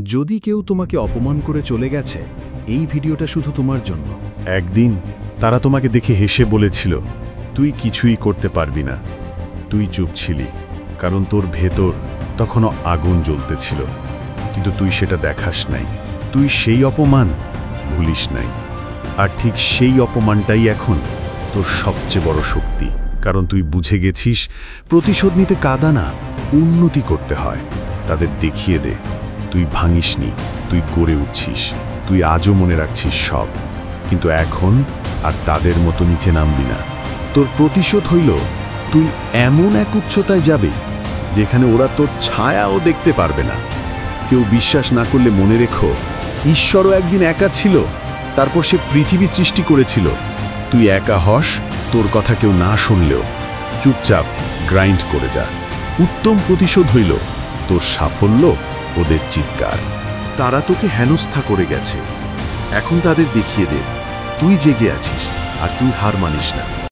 যদি কেউ তোমাকে অপমান করে চলে গেছে, এই ভিডিওটা শুধু তোমার জন্য। একদিন তারা তোমাকে দেখে হেসে বলেছিল, তুই কিছুই করতে পারবি না। তুই চুপ ছিলি, কারণ তোর ভেতর তখনও আগুন জ্বলতেছিল, কিন্তু তুই সেটা দেখাস নাই। তুই সেই অপমান ভুলিস নাই, আর ঠিক সেই অপমানটাই এখন তোর সবচেয়ে বড় শক্তি। কারণ তুই বুঝে গেছিস, প্রতিশোধ নিতে কাঁদা না, উন্নতি করতে হয়। তাদের দেখিয়ে দে তুই ভাঙিসনি, তুই গড়ে উঠছিস। তুই আজও মনে রাখছিস সব, কিন্তু এখন আর তাদের মতো নিচে নামবি না। তোর প্রতিশোধ হইল তুই এমন এক উচ্চতায় যাবে যেখানে ওরা তোর ছায়াও দেখতে পারবে না। কেউ বিশ্বাস না করলে মনে রেখো, ঈশ্বরও একদিন একা ছিল, তারপর সে পৃথিবী সৃষ্টি করেছিল। তুই একা হস, তোর কথা কেউ না শুনলেও চুপচাপ গ্রাইন্ড করে যা। উত্তম প্রতিশোধ হইল তোর সাফল্য, ওদের চিৎকার। তারা তোকে হেনস্থা করে গেছে, এখন তাদের দেখিয়ে দে তুই জেগে আছিস আর তুই হার মানিস না।